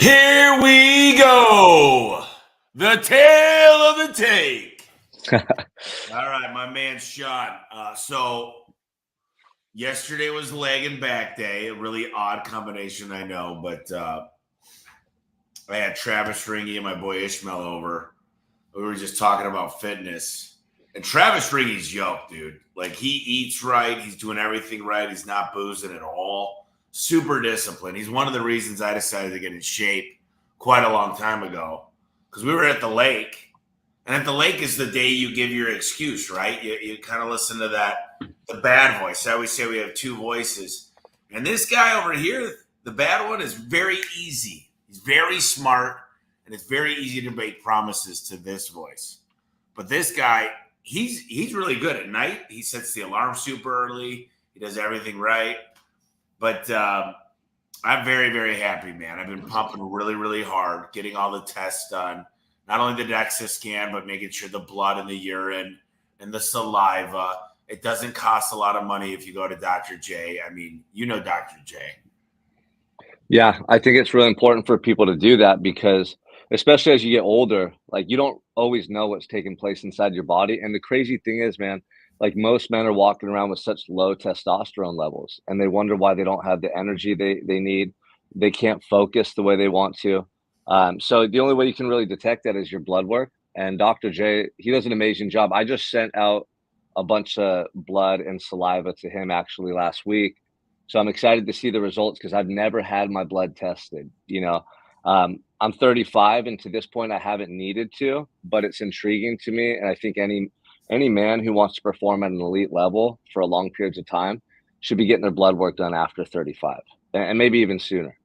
Here we go. The tale of the take. All right, my man Sean. So yesterday was leg and back day. A really odd combination, I know, but I had Travis Ringy and my boy Ishmael over. We were just talking about fitness. And Travis Ringy's yoked, dude. Like, he eats right. He's doing everything right. He's not boozing at all. Super disciplined. He's one of the reasons I decided to get in shape quite a long time ago, because we were at the lake. And at the lake is the day you give your excuse, right? You kind of listen to the bad voice. I always say we have two voices. And this guy over here, the bad one, is very easy. He's very smart, and it's very easy to make promises to this voice. But this guy, he's really good at night. He sets the alarm super early. He does everything right. But I'm very, very happy, man. I've been pumping really, really hard, getting all the tests done. Not only the DEXA scan, but making sure the blood and the urine and the saliva. It doesn't cost a lot of money if you go to Dr. J. I mean, you know Dr. J. Yeah, I think it's really important for people to do that because especially as you get older, like you don't always know what's taking place inside your body. And the crazy thing is, man, like most men are walking around with such low testosterone levels and they wonder why they don't have the energy they need. They can't focus the way they want to. So the only way you can really detect that is your blood work. And Dr. J, he does an amazing job. I just sent out a bunch of blood and saliva to him actually last week. So I'm excited to see the results because I've never had my blood tested. I'm 35, and to this point, I haven't needed to, but it's intriguing to me. And I think any man who wants to perform at an elite level for a long periods of time should be getting their blood work done after 35, and maybe even sooner.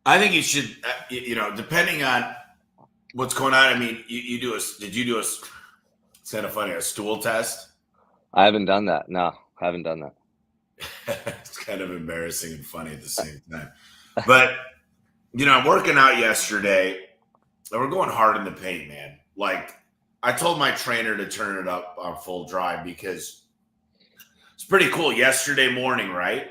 I think you should, depending on what's going on. I mean, did you do it's kind of funny, a stool test? I haven't done that. No, haven't done that. It's kind of embarrassing and funny at the same time. But, I'm working out yesterday and we're going hard in the paint, man. Like, I told my trainer to turn it up on full drive because it's pretty cool. Yesterday morning, right?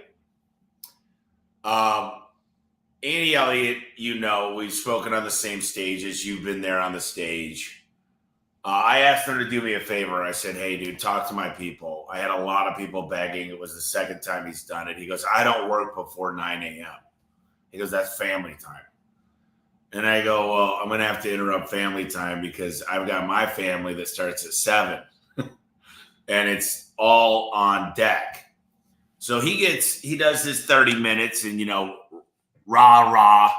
Andy Elliott, we've spoken on the same stages. You've been there on the stage. I asked him to do me a favor. I said, hey, dude, talk to my people. I had a lot of people begging. It was the second time he's done it. He goes, I don't work before 9 a.m. He goes, that's family time. And I go, well, I'm going to have to interrupt family time because I've got my family that starts at 7. And it's all on deck. So he does his 30 minutes and, rah,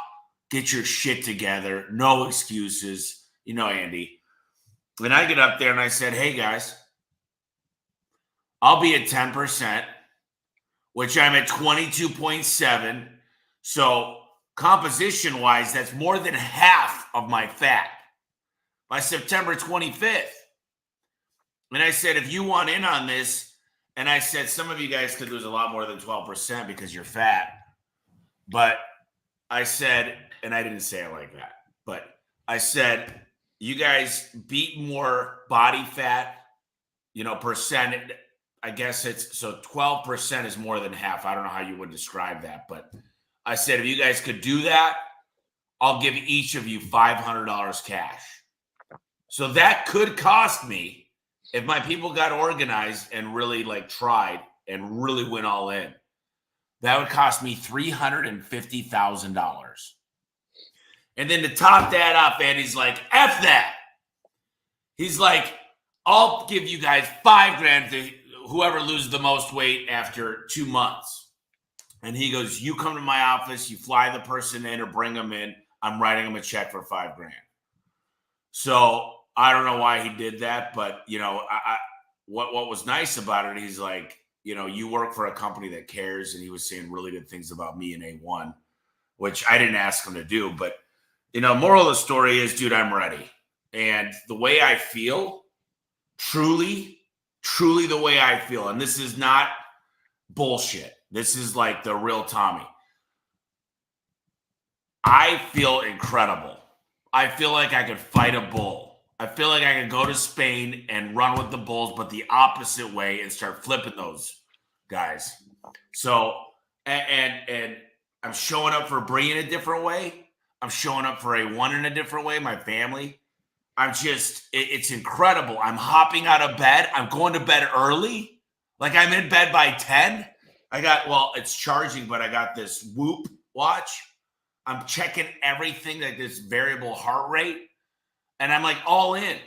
get your shit together. No excuses. Andy. And I get up there and I said, hey, guys, I'll be at 10%, which I'm at 22.7. So composition-wise, that's more than half of my fat by September 25th. And I said, if you want in on this, and I said, some of you guys could lose a lot more than 12% because you're fat. But I said, and I didn't say it like that, but I said, you guys beat more body fat, percent. I guess so 12% is more than half. I don't know how you would describe that, but I said, if you guys could do that, I'll give each of you $500 cash. So that could cost me, if my people got organized and really tried and really went all in, that would cost me $350,000. And then to top that up, Andy's like, F that. He's like, I'll give you guys $5,000 to whoever loses the most weight after 2 months. And he goes, you come to my office, you fly the person in or bring them in. I'm writing them a check for $5,000. So I don't know why he did that, but what was nice about it, he's like, you work for a company that cares. And he was saying really good things about me and A1, which I didn't ask him to do, but moral of the story is, dude, I'm ready. And the way I feel, truly the way I feel, and this is not bullshit. This is like the real Tommy. I feel incredible. I feel like I could fight a bull. I feel like I could go to Spain and run with the bulls, but the opposite way and start flipping those guys. So, and I'm showing up for Brie in a different way. I'm showing up for A1 in a different way, my family. It's incredible. I'm hopping out of bed. I'm going to bed early. Like I'm in bed by 10. It's charging, but I got this Whoop watch. I'm checking everything, like this variable heart rate. And I'm like all in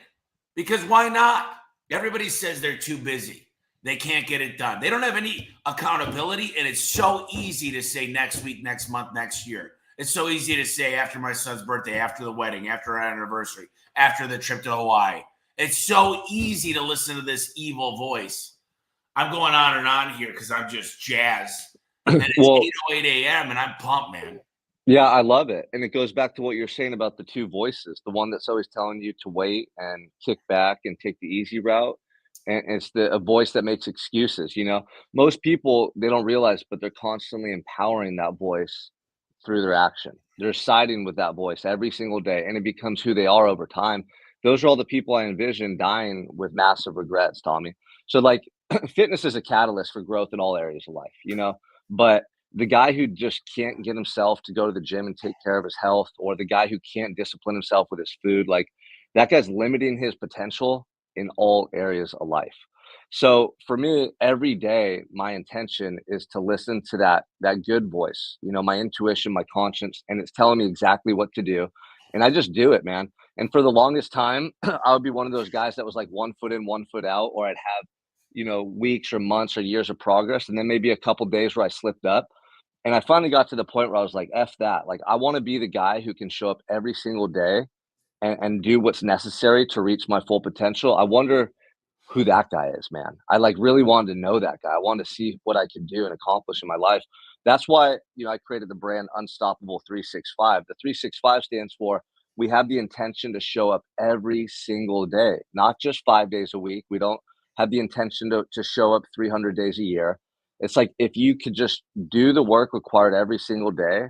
because why not? Everybody says they're too busy. They can't get it done. They don't have any accountability. And it's so easy to say next week, next month, next year. It's so easy to say after my son's birthday, after the wedding, after our anniversary, after the trip to Hawaii. It's so easy to listen to this evil voice. I'm going on and on here because I'm just jazzed. And it's Well, 8:08 a.m. and I'm pumped, man. yeah, I love it. And it goes back to what you're saying about the two voices, the one that's always telling you to wait and kick back and take the easy route. And it's a voice that makes excuses. Most people, they don't realize, but they're constantly empowering that voice through their action. They're siding with that voice every single day, and it becomes who they are over time. Those are all the people I envision dying with massive regrets, Tommy. So, like, fitness is a catalyst for growth in all areas of life. But the guy who just can't get himself to go to the gym and take care of his health, or the guy who can't discipline himself with his food, like that guy's limiting his potential in all areas of life. So for me, every day, my intention is to listen to that good voice, my intuition, my conscience, and it's telling me exactly what to do. And I just do it, man. And for the longest time, I would be one of those guys that was like 1 foot in, 1 foot out, or I'd have, weeks or months or years of progress, and then maybe a couple days where I slipped up. And I finally got to the point where I was like, F that. Like, I want to be the guy who can show up every single day and do what's necessary to reach my full potential. I wonder who that guy is, man. I like really wanted to know that guy. I wanted to see what I could do and accomplish in my life. That's why, I created the brand Unstoppable 365. The 365 stands for we have the intention to show up every single day, not just 5 days a week. We don't have the intention to show up 300 days a year. It's like if you could just do the work required every single day,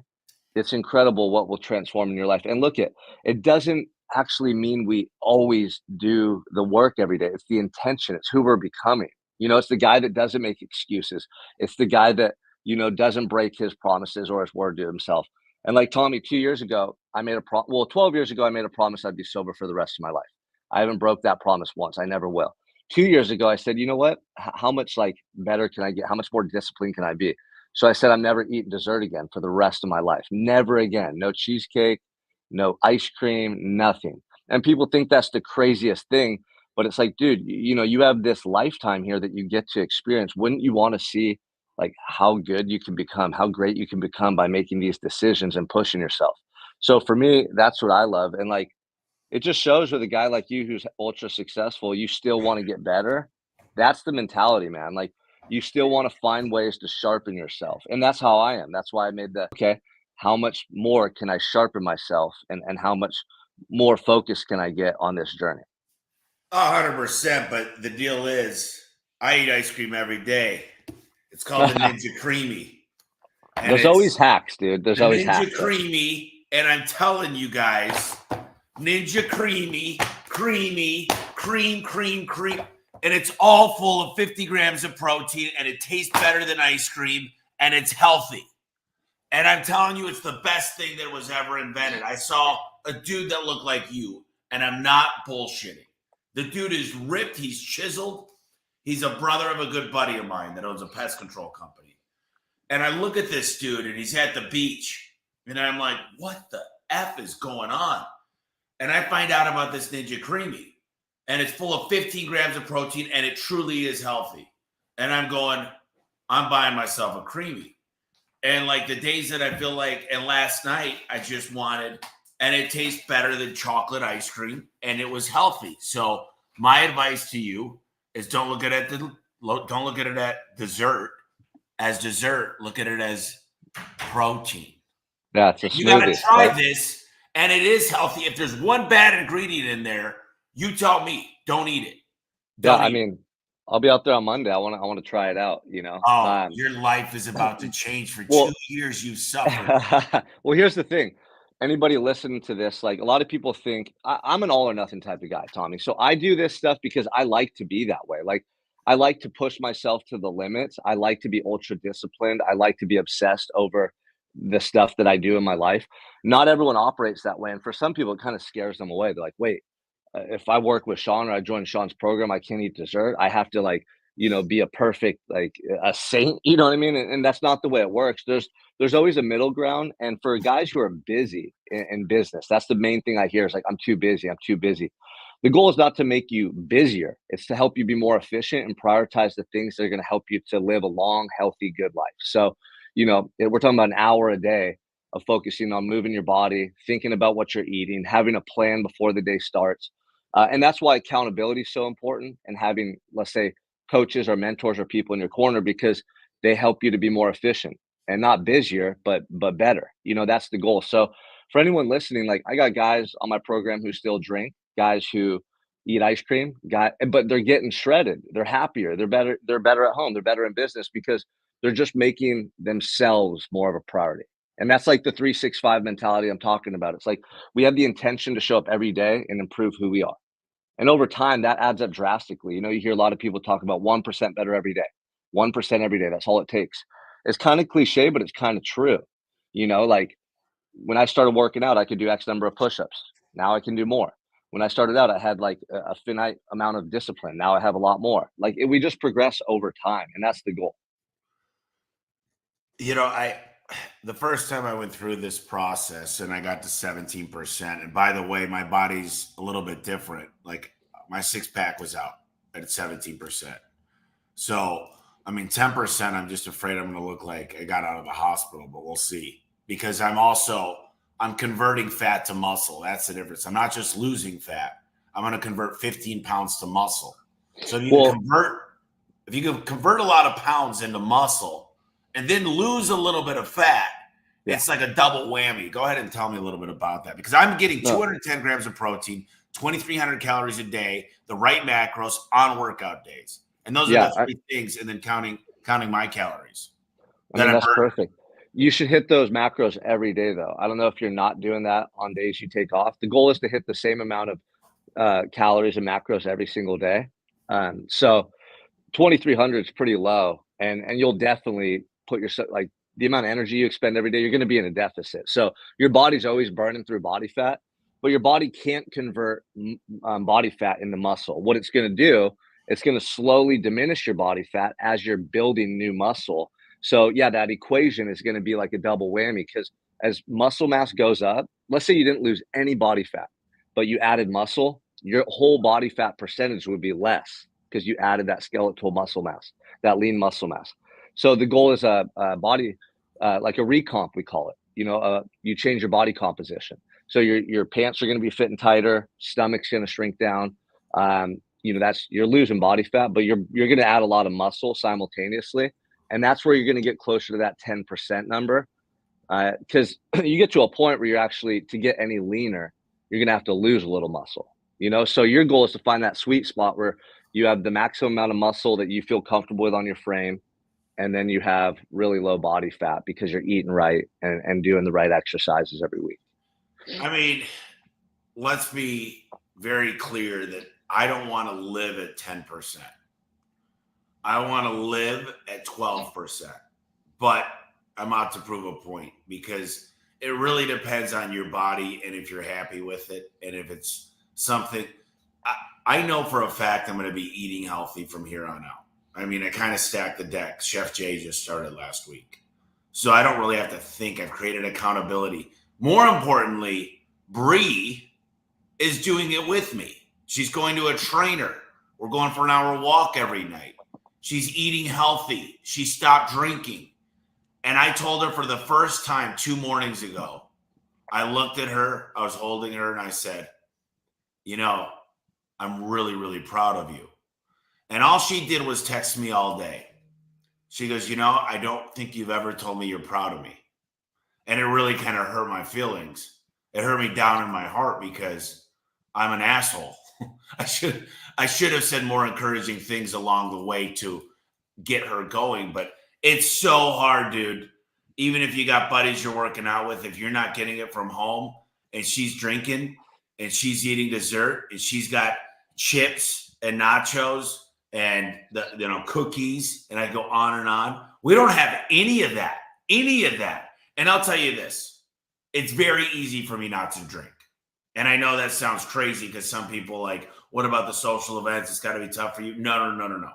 it's incredible what will transform in your life. And look, it doesn't actually mean we always do the work every day. It's the intention. It's who we're becoming. It's the guy that doesn't make excuses. It's the guy that, doesn't break his promises or his word to himself. And like Tommy, 2 years ago, 12 years ago, I made a promise I'd be sober for the rest of my life. I haven't broke that promise once. I never will. 2 years ago, I said, you know what? How much like better can I get? How much more disciplined can I be? So I said, I'm never eating dessert again for the rest of my life. Never again. No cheesecake, no ice cream, nothing. And people think that's the craziest thing, but it's like, dude, you have this lifetime here that you get to experience. Wouldn't you want to see like how good you can become, how great you can become by making these decisions and pushing yourself? So for me, that's what I love. And like, it just shows with a guy like you who's ultra successful, you still want to get better. That's the mentality, man. Like you still want to find ways to sharpen yourself. And that's how I am. That's why I made okay, how much more can I sharpen myself and how much more focus can I get on this journey? 100%. But the deal is, I eat ice cream every day. It's called the Ninja Creamy. And There's always hacks, dude. There's the always Ninja hacks. Creamy. And I'm telling you guys, Ninja Creamy, creamy, cream. And it's all full of 50 grams of protein, and it tastes better than ice cream, and it's healthy. And I'm telling you, it's the best thing that was ever invented. I saw a dude that looked like you, and I'm not bullshitting. The dude is ripped. He's chiseled. He's a brother of a good buddy of mine that owns a pest control company. And I look at this dude, and he's at the beach. And I'm like, what the F is going on? And I find out about this Ninja Creamy. And it's full of 15 grams of protein, and it truly is healthy. And I'm going, I'm buying myself a Creamy. And like the days that I feel like, and last night I just wanted, and it tastes better than chocolate ice cream, and it was healthy. So my advice to you is don't look at it at dessert as dessert. Look at it as protein. Yeah, it's a You got to smoothie, try right? this, and it is healthy. If there's one bad ingredient in there, you tell me. Don't eat it. Yeah, Don't I eat it. mean, I'll be out there on Monday. I want to try it out, Oh, your life is about to change. For 2 Well, years, you suffered. well, here's the thing. Anybody listening to this, like a lot of people think I'm an all or nothing type of guy, Tommy. So I do this stuff because I like to be that way. Like I like to push myself to the limits. I like to be ultra disciplined. I like to be obsessed over the stuff that I do in my life. Not everyone operates that way. And for some people, it kind of scares them away. They're like, wait, if I work with Sean or I join Sean's program, I can't eat dessert. I have to like, be a perfect, like a saint, you know what I mean? And that's not the way it works. There's always a middle ground. And for guys who are busy in business, that's the main thing I hear is like, I'm too busy. I'm too busy. The goal is not to make you busier. It's to help you be more efficient and prioritize the things that are going to help you to live a long, healthy, good life. So, we're talking about an hour a day of focusing on moving your body, thinking about what you're eating, having a plan before the day starts. And that's why accountability is so important, and having, let's say, coaches or mentors or people in your corner, because they help you to be more efficient and not busier, but better. That's the goal. So for anyone listening, like I got guys on my program who still drink, guys who eat ice cream, but they're getting shredded. They're happier. They're better. They're better at home. They're better in business because they're just making themselves more of a priority. And that's like the 365 mentality I'm talking about. It's like we have the intention to show up every day and improve who we are. And over time, that adds up drastically. You hear a lot of people talk about 1% better every day, 1% every day. That's all it takes. It's kind of cliche, but it's kind of true. Like when I started working out, I could do X number of push-ups. Now I can do more. When I started out, I had like a finite amount of discipline. Now I have a lot more. Like we just progress over time, and that's the goal. I the first time I went through this process and I got to 17%, and by the way, my body's a little bit different. Like my six pack was out at 17%. So, I mean, 10%, I'm just afraid I'm going to look like I got out of the hospital, but we'll see. Because I'm converting fat to muscle. That's the difference. I'm not just losing fat. I'm going to convert 15 pounds to muscle. So if you can convert a lot of pounds into muscle and then lose a little bit of fat, it's like a double whammy. Go ahead and tell me a little bit about that, because I'm getting 210 grams of protein, 2,300 calories a day, the right macros on workout days. And those are the three things, and then counting my calories. That's perfect. You should hit those macros every day, though. I don't know if you're not doing that on days you take off. The goal is to hit the same amount of calories and macros every single day. So 2,300 is pretty low, and you'll definitely put yourself, like the amount of energy you expend every day, you're going to be in a deficit. So your body's always burning through body fat, but your body can't convert body fat into muscle. What it's going to do, it's going to slowly diminish your body fat as you're building new muscle. So that equation is going to be like a double whammy, because as muscle mass goes up, let's say you didn't lose any body fat, but you added muscle, your whole body fat percentage would be less because you added that skeletal muscle mass, that lean muscle mass. So the goal is a body, like a recomp, we call it. You change your body composition. So your pants are going to be fitting tighter, stomach's going to shrink down. You're losing body fat, but you're going to add a lot of muscle simultaneously. And that's where you're going to get closer to that 10% number. Because you get to a point where you're actually, to get any leaner, you're going to have to lose a little muscle, So your goal is to find that sweet spot where you have the maximum amount of muscle that you feel comfortable with on your frame. And then you have really low body fat because you're eating right and doing the right exercises every week. I mean, let's be very clear that I don't want to live at 10%. I want to live at 12%, but I'm out to prove a point, because it really depends on your body and if you're happy with it. And if it's something, I know for a fact I'm going to be eating healthy from here on out. I mean, I kind of stacked the deck. Chef Jay just started last week. So I don't really have to think. I've created accountability. More importantly, Bree is doing it with me. She's going to a trainer. We're going for an hour walk every night. She's eating healthy. She stopped drinking. And I told her for the first time 2 mornings ago, I looked at her, I was holding her, and I said, I'm really, really proud of you. And all she did was text me all day. She goes, I don't think you've ever told me you're proud of me. And it really kind of hurt my feelings. It hurt me down in my heart, because I'm an asshole. I should have said more encouraging things along the way to get her going. But it's so hard, dude. Even if you got buddies you're working out with, if you're not getting it from home, and she's drinking and she's eating dessert and she's got chips and nachos and the cookies, and I go on and on. We don't have any of that. And I'll tell you this, it's very easy for me not to drink. And I know that sounds crazy because some people like, what about the social events? It's got to be tough for you. No, no, no, no, no.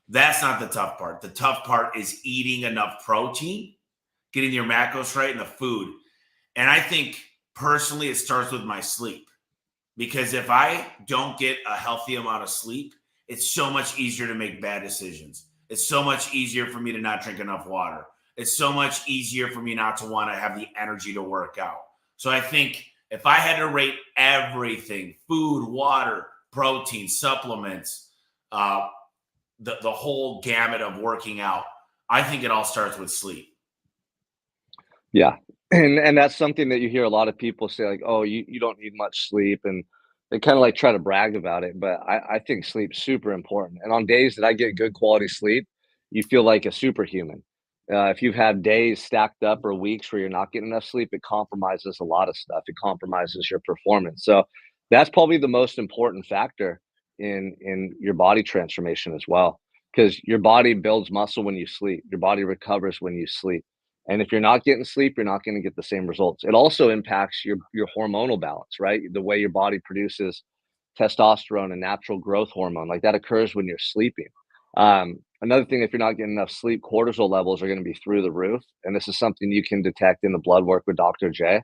That's not the tough part. The tough part is eating enough protein, getting your macros right, and the food. And I think personally, it starts with my sleep. Because if I don't get a healthy amount of sleep, it's so much easier to make bad decisions. It's so much easier for me to not drink enough water. It's so much easier for me not to want to have the energy to work out. So I think if I had to rate everything, food, water, protein, supplements, the whole gamut of working out, I think it all starts with sleep. Yeah. And that's something that you hear a lot of people say, like, "Oh, you don't need much sleep," and they kinda, like, try to brag about it, but I think sleep's super important, and on days that I get good quality sleep, you feel like a superhuman. If you've had days stacked up or weeks where you're not getting enough sleep, it compromises a lot of stuff. It compromises your performance, so that's probably the most important factor in your body transformation as well, because your body builds muscle when you sleep, your body recovers when you sleep. And if you're not getting sleep, you're not going to get the same results. It also impacts your hormonal balance, right? The way your body produces testosterone and natural growth hormone, like that occurs when you're sleeping. Another thing, if you're not getting enough sleep, cortisol levels are going to be through the roof. And this is something you can detect in the blood work with Dr. J.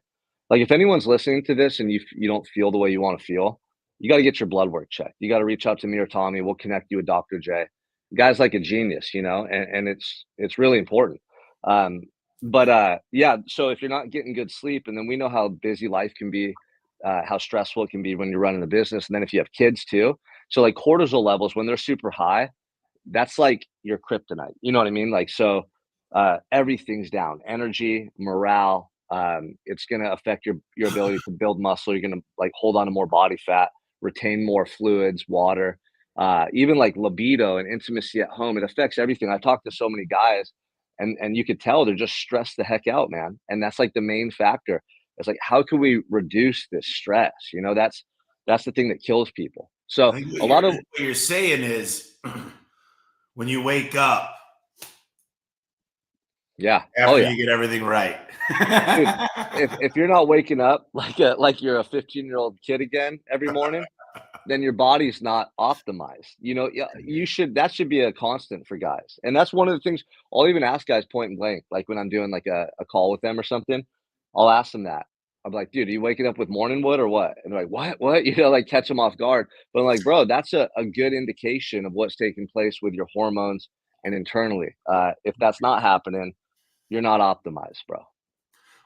Like if anyone's listening to this and you don't feel the way you want to feel, you got to get your blood work checked. You got to reach out to me or Tommy. We'll connect you with Dr. J. The guy's like a genius, and it's really important. Um, but yeah, so if you're not getting good sleep, and then we know how busy life can be, how stressful it can be when you're running a business, and then if you have kids too. So like cortisol levels when they're super high, that's like your kryptonite. You know what I mean? Like so everything's down. Energy, morale, it's gonna affect your ability to build muscle. You're gonna like hold on to more body fat, retain more fluids, water, even like libido and intimacy at home. It affects everything. I've talked to so many guys and you could tell they're just stressed the heck out, man. And that's like the main factor. It's like, how can we reduce this stress? That's the thing that kills people. I So think a lot of what you're saying is when you wake up yeah, oh after yeah. you get everything right. Dude, if you're not waking up like you're a 15-year-old kid again every morning, then your body's not optimized. Yeah, you should that should be a constant for guys. And that's one of the things I'll even ask guys point and blank, like when I'm doing like a call with them or something, I'll ask them that. I'm like, dude, are you waking up with morning wood or what? And they're like, what? What? Like catch them off guard. But I'm like, bro, that's a good indication of what's taking place with your hormones and internally. If that's not happening, you're not optimized, bro.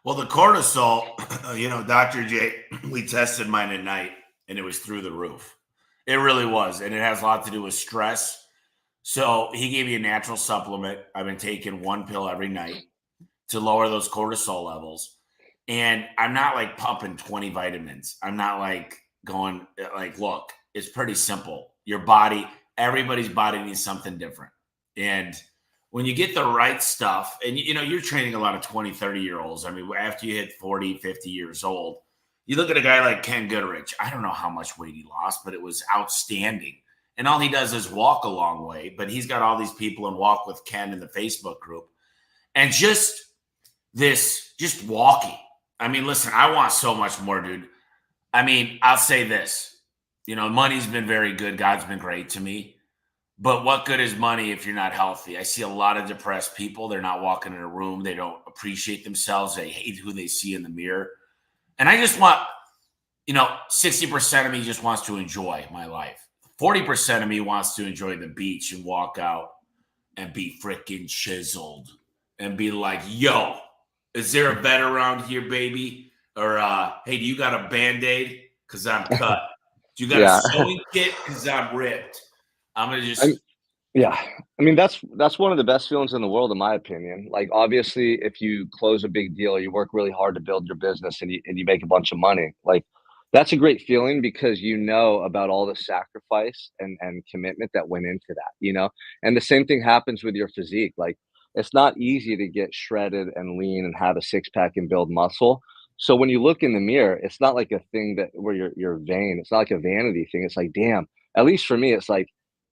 Well, the cortisol, Dr. J, we tested mine at night and it was through the roof. It really was. And it has a lot to do with stress. So he gave me a natural supplement. I've been taking one pill every night to lower those cortisol levels. And I'm not like pumping 20 vitamins. I'm not like going like, look, it's pretty simple. Your body, everybody's body needs something different. And when you get the right stuff, and you're training a lot of 20, 30-year olds. I mean, after you hit 40, 50 years old, you look at a guy like Ken Goodrich. I don't know how much weight he lost, but it was outstanding. And all he does is walk a long way, but he's got all these people in Walk with Ken in the Facebook group. And just walking. I mean, listen, I want so much more, dude. I mean, I'll say this. Money's been very good. God's been great to me. But what good is money if you're not healthy? I see a lot of depressed people. They're not walking in a room. They don't appreciate themselves. They hate who they see in the mirror. And I just want, 60% of me just wants to enjoy my life. 40% of me wants to enjoy the beach and walk out and be freaking chiseled and be like, yo, is there a bed around here, baby? Or, hey, do you got a Band-Aid? Because I'm cut. Do you got a Yeah. sewing kit? Because I'm ripped. I'm going to I just Yeah. I mean, that's one of the best feelings in the world, in my opinion. Like, obviously, if you close a big deal, you work really hard to build your business and you make a bunch of money. Like, that's a great feeling because you know about all the sacrifice and commitment that went into that. And the same thing happens with your physique. Like, it's not easy to get shredded and lean and have a six pack and build muscle. So when you look in the mirror, it's not like a thing that where you're vain. It's not like a vanity thing. It's like, damn, at least for me, it's like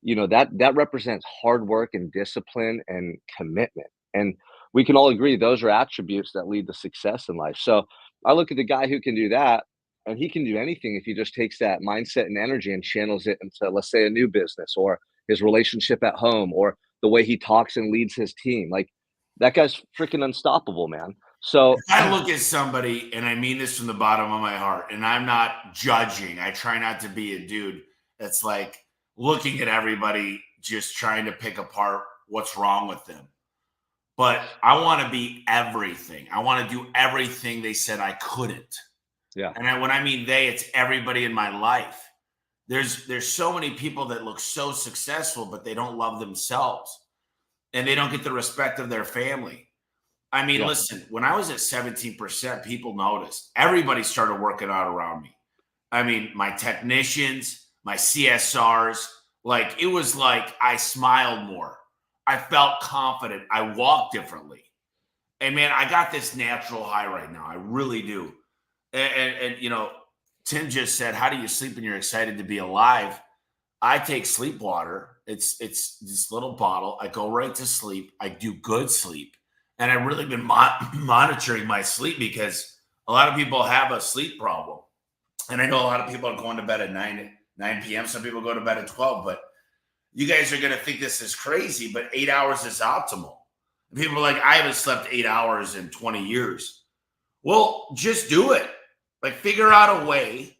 that represents hard work and discipline and commitment. And we can all agree those are attributes that lead to success in life. So I look at the guy who can do that, and he can do anything if he just takes that mindset and energy and channels it into, let's say, a new business or his relationship at home or the way he talks and leads his team. Like that guy's freaking unstoppable, man. So If I look at somebody, and I mean this from the bottom of my heart, and I'm not judging, I try not to be a dude that's like looking at everybody just trying to pick apart what's wrong with them. But I want to be everything. I want to do everything they said I couldn't. yeah, And when I mean they, it's everybody in my life. There's so many people that look so successful, but they don't love themselves and they don't get the respect of their family. I mean, yeah, listen, when I was at 17%, people noticed. Everybody started working out around me. I mean, my technicians, my CSRs, like it was like I smiled more. I felt confident. I walked differently. And man, I got this natural high right now. I really do. And you know, Tim just said, "How do you sleep when you're excited to be alive?" I take sleep water. It's this little bottle. I go right to sleep. I do good sleep, and I've really been monitoring my sleep because a lot of people have a sleep problem, and I know a lot of people are going to bed at 9 p.m. Some people go to bed at 12, but you guys are going to think this is crazy, but 8 hours is optimal. And people are like, I haven't slept 8 hours in 20 years. Well, just do it. Like figure out a way.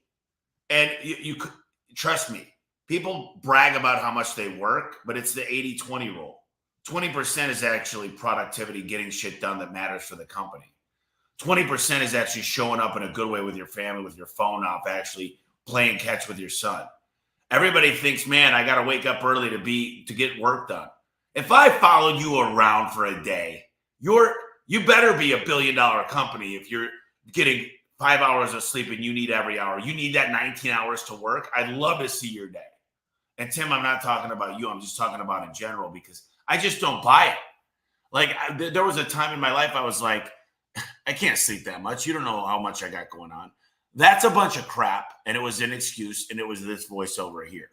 And you trust me, people brag about how much they work, but it's the 80-20 rule. 20% is actually productivity, getting shit done that matters for the company. 20% is actually showing up in a good way with your family, with your phone off, actually playing catch with your son. Everybody thinks, man, I got to wake up early to get work done. If I followed you around for a day, you better be $1 billion company if you're getting 5 hours of sleep and you need every hour. You need that 19 hours to work. I'd love to see your day. And Tim, I'm not talking about you. I'm just talking about in general because I just don't buy it. Like there was a time in my life I was like, I can't sleep that much. You don't know how much I got going on. That's a bunch of crap. And it was an excuse. And it was this voiceover here.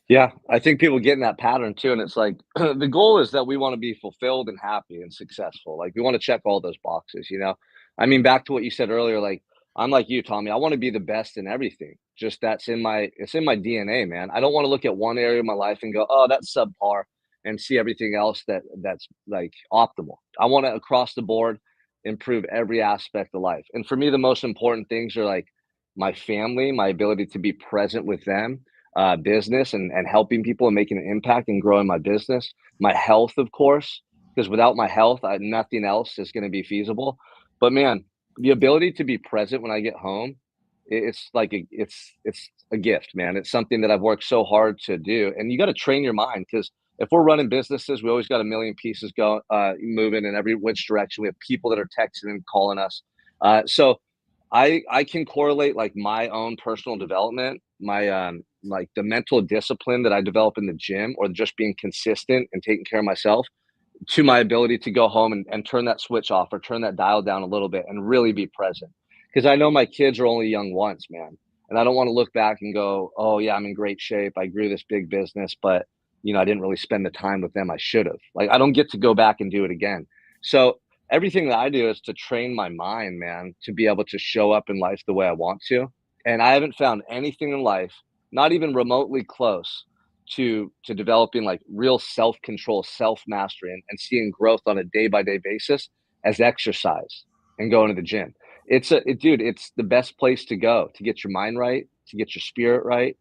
yeah. I think people get in that pattern too, and it's like the goal is that we want to be fulfilled and happy and successful. Like we want to check all those boxes, you know. I mean, back to what you said earlier, like I'm like you, Tommy. I want to be the best in everything. Just it's in my DNA, man. I don't want to look at one area of my life and go, oh, that's subpar, and see everything else that's like optimal. I want to across the board improve every aspect of life. And for me, the most important things are like my family, my ability to be present with them, business and helping people and making an impact and growing my business, my health, of course, because without my health, nothing else is going to be feasible. But man, the ability to be present when I get home, it's like it's a gift, man. It's something that I've worked so hard to do, and you got to train your mind because if we're running businesses, we always got a million pieces go moving in every which direction. We have people that are texting and calling us, so I can correlate like my own personal development, my like the mental discipline that I develop in the gym, or just being consistent and taking care of myself, to my ability to go home and turn that switch off or turn that dial down a little bit and really be present. Because I know my kids are only young once, man. And I don't want to look back and go, oh, yeah, I'm in great shape. I grew this big business, but, you know, I didn't really spend the time with them I should have. Like, I don't get to go back and do it again. So everything that I do is to train my mind, man, to be able to show up in life the way I want to. And I haven't found anything in life, not even remotely close to developing like real self-control, self-mastery, and seeing growth on a day-by-day basis as exercise and going to the gym. Dude, it's the best place to go to get your mind right, to get your spirit right,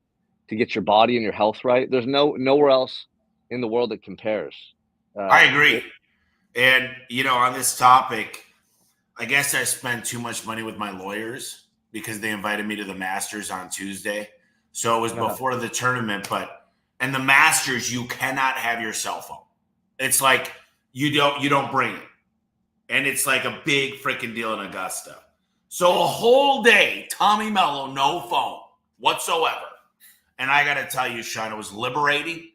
to get your body and your health right. There's nowhere else in the world that compares. I agree. And, you know, on this topic, I guess I spent too much money with my lawyers because they invited me to the Masters on Tuesday. So it was before the tournament, and the Masters, you cannot have your cell phone. It's like you don't bring it. And it's like a big freaking deal in Augusta. So a whole day, Tommy Mello, no phone whatsoever. And I got to tell you, Sean, it was liberating.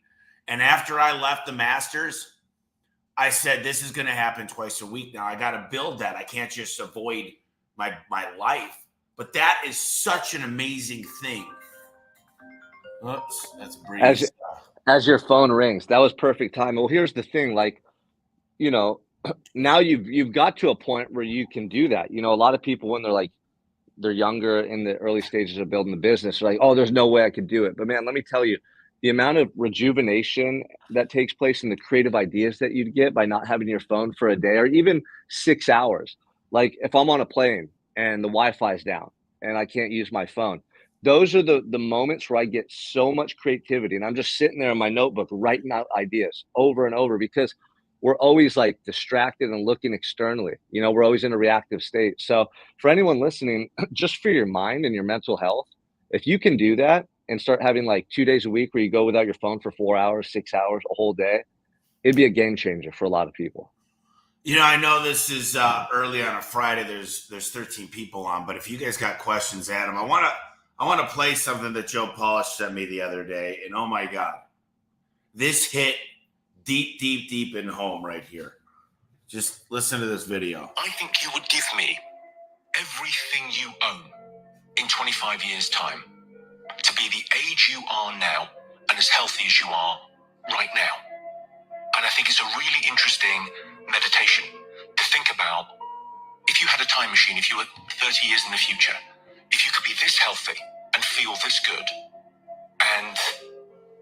And after I left the Masters, I said, this is going to happen twice a week now. I got to build that. I can't just avoid my life. But that is such an amazing thing. Oops, that's breeze. As your phone rings, that was perfect time. Well, here's the thing, like you know, now you've got to a point where you can do that. You know, a lot of people when they're younger in the early stages of building the business, they're like, oh, there's no way I could do it. But man, let me tell you, the amount of rejuvenation that takes place and the creative ideas that you'd get by not having your phone for a day or even 6 hours. Like if I'm on a plane and the Wi-Fi is down and I can't use my phone, those are the moments where I get so much creativity and I'm just sitting there in my notebook writing out ideas over and over because we're always like distracted and looking externally. You know, we're always in a reactive state. So for anyone listening, just for your mind and your mental health, if you can do that and start having like 2 days a week where you go without your phone for 4 hours, 6 hours, a whole day, it'd be a game changer for a lot of people. You know, I know this is early on a Friday. There's 13 people on, but if you guys got questions, Adam, I want to play something that Joe Polish sent me the other day, and oh my God, this hit deep, deep, deep in home right here. Just listen to this video. I think you would give me everything you own in 25 years' time to be the age you are now and as healthy as you are right now. And I think it's a really interesting meditation to think about if you had a time machine, if you were 30 years in the future, if you could be this healthy and feel this good and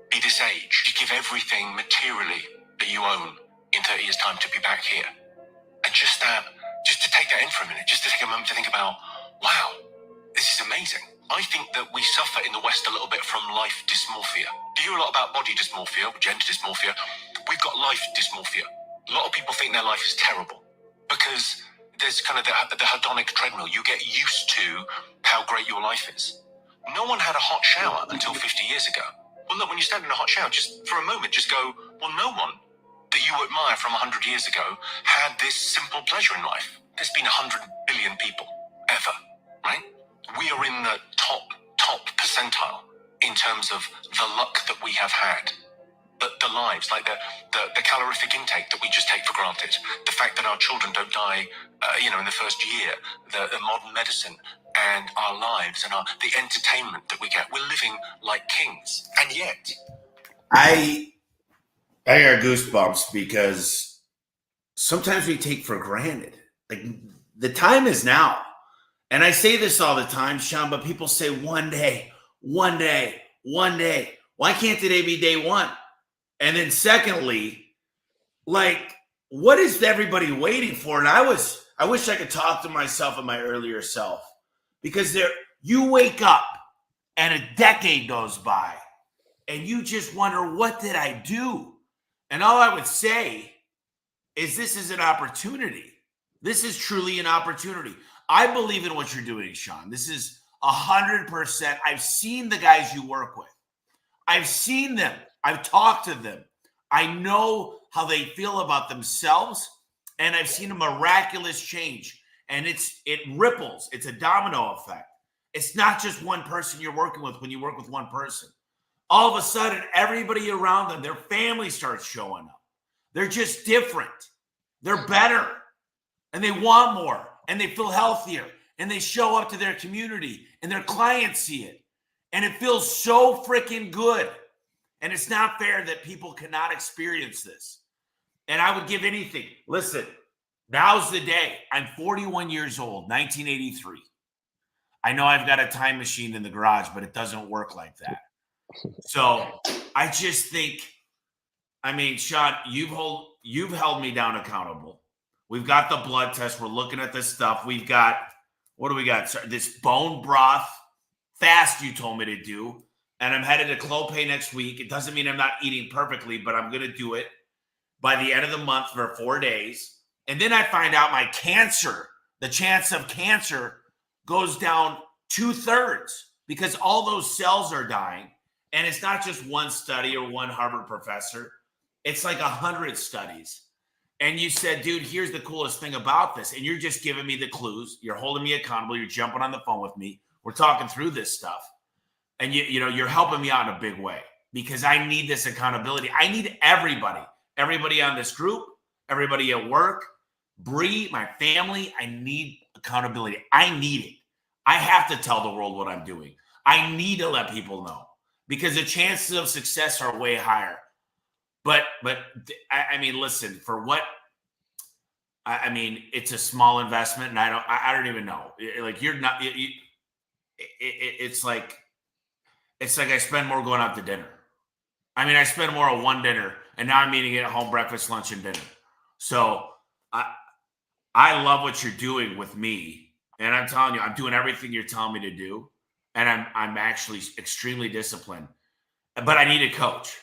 be this age, you give everything materially that you own in 30 years' time to be back here. And just to take that in for a minute, just to take a moment to think about, wow, this is amazing. I think that we suffer in the West a little bit from life dysmorphia. You hear a lot about body dysmorphia, gender dysmorphia. We've got life dysmorphia. A lot of people think their life is terrible because there's kind of the hedonic treadmill. You get used to how great your life is. No one had a hot shower until 50 years ago. Well, look, when you stand in a hot shower, just for a moment, just go, well, no one that you admire from 100 years ago had this simple pleasure in life. There's been 100 billion people ever, right? We are in the top percentile in terms of the luck that we have had. The lives, like the calorific intake that we just take for granted, the fact that our children don't die, in the first year, the modern medicine and our lives and the entertainment that we get. We're living like kings, and yet I got goosebumps because sometimes we take for granted. Like the time is now. And I say this all the time, Sean, but people say one day, one day, one day. Why can't today be day one? And then secondly, like, what is everybody waiting for? And I wish I could talk to myself and my earlier self because you wake up and a decade goes by and you just wonder, what did I do? And all I would say is this is an opportunity. This is truly an opportunity. I believe in what you're doing, Sean. This is 100%. I've seen the guys you work with. I've seen them. I've talked to them. I know how they feel about themselves, and I've seen a miraculous change. And it ripples. It's a domino effect. It's not just one person you're working with when you work with one person. All of a sudden, everybody around them, their family starts showing up. They're just different. They're better. And they want more. And they feel healthier. And they show up to their community. And their clients see it. And it feels so freaking good. And it's not fair that people cannot experience this. And I would give anything. Listen, now's the day. I'm 41 years old, 1983. I know I've got a time machine in the garage, but it doesn't work like that. So I just think, I mean, Sean, you've held me down accountable. We've got the blood test. We're looking at this stuff. We've got, what do we got? This bone broth fast you told me to do. And I'm headed to Clopay next week. It doesn't mean I'm not eating perfectly, but I'm going to do it by the end of the month for 4 days. And then I find out my cancer, the chance of cancer goes down 2/3 because all those cells are dying. And it's not just one study or one Harvard professor. It's like 100 studies. And you said, dude, here's the coolest thing about this. And you're just giving me the clues. You're holding me accountable. You're jumping on the phone with me. We're talking through this stuff. And you're helping me out in a big way because I need this accountability. I need everybody on this group, everybody at work, Bree, my family. I need accountability. I need it. I have to tell the world what I'm doing. I need to let people know because the chances of success are way higher. But I mean, listen, for what I mean, it's a small investment, and I don't even know. Like you're not. It's like I spend more going out to dinner. I mean, I spend more on one dinner, and now I'm eating it at home: breakfast, lunch, and dinner. So I I love what you're doing with me, and I'm telling you, I'm doing everything you're telling me to do, and I'm actually extremely disciplined. But I need a coach.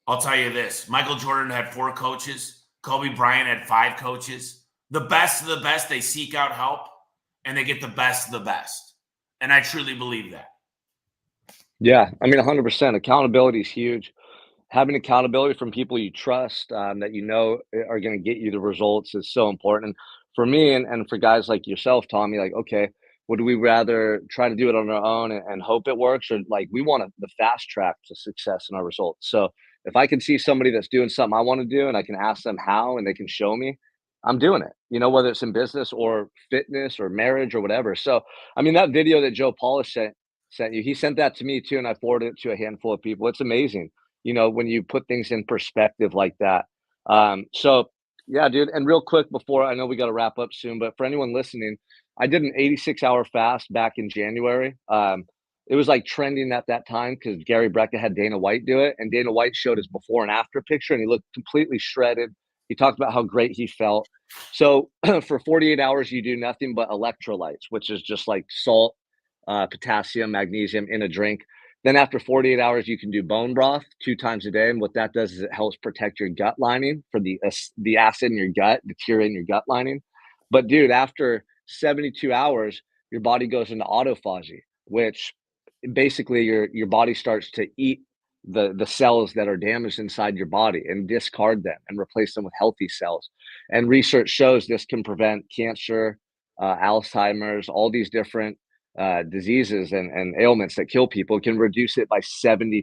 I'll tell you this: Michael Jordan had 4 coaches. Kobe Bryant had 5 coaches. The best of the best, they seek out help, and they get the best of the best. And I truly believe that. Yeah, I mean, 100%. Accountability is huge. Having accountability from people you trust, that you know are going to get you the results is so important. For me and for guys like yourself, Tommy, like, okay, would we rather try to do it on our own and hope it works, or like we want the fast track to success in our results? So if I can see somebody that's doing something I want to do and I can ask them how and they can show me, I'm doing it. You know, whether it's in business or fitness or marriage or whatever. So I mean, that video that Joe Polish sent you, he sent that to me too, and I forwarded it to a handful of people. It's amazing, you know, when you put things in perspective like that. So yeah, dude. And real quick before, I know we got to wrap up soon, but for anyone listening, I did an 86-hour fast back in January. It was like trending at that time because Gary Brecka had Dana White do it, and Dana White showed his before and after picture, and he looked completely shredded. He talked about how great he felt. So for 48 hours, you do nothing but electrolytes, which is just like salt, potassium, magnesium in a drink. Then after 48 hours, you can do bone broth 2 times a day, and what that does is it helps protect your gut lining for the acid in your gut, deteriorate in your gut lining. But dude, after 72 hours, your body goes into autophagy, which basically your body starts to eat the cells that are damaged inside your body and discard them and replace them with healthy cells. And research shows this can prevent cancer, Alzheimer's, all these different diseases and ailments that kill people. Can reduce it by 70%,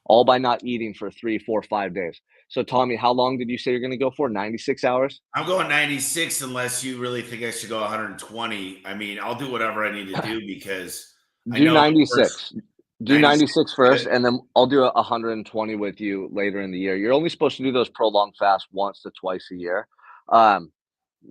all by not eating for 3, 4, 5 days. So, Tommy, how long did you say you're going to go for? 96 hours? I'm going 96 unless you really think I should go 120. I mean, I'll do whatever I need to do because I Do know the first 96. Do 96 96 is first, good. and then I'll do a 120 with you later in the year. You're only supposed to do those prolonged fasts once to twice a year. Um,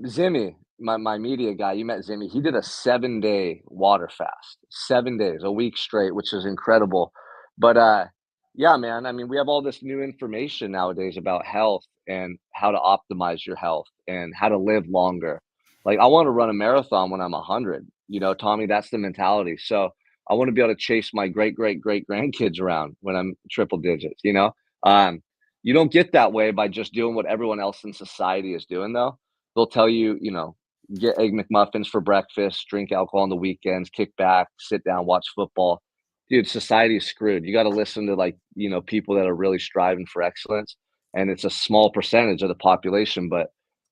Zimmy, my media guy, you met Zimmy. He did a 7-day water fast, 7 days, a week straight, which is incredible. But yeah, man, I mean, we have all this new information nowadays about health and how to optimize your health and how to live longer. Like, I want to run a marathon when I'm 100. You know, Tommy, that's the mentality. So I want to be able to chase my great great great grandkids around when I'm triple digits. You know, um, you don't get that way by just doing what everyone else in society is doing, though. They'll tell you, you know, get egg McMuffins for breakfast, drink alcohol on the weekends, kick back, sit down, watch football. Dude, society is screwed. You got to listen to, like, you know, people that are really striving for excellence, and it's a small percentage of the population. But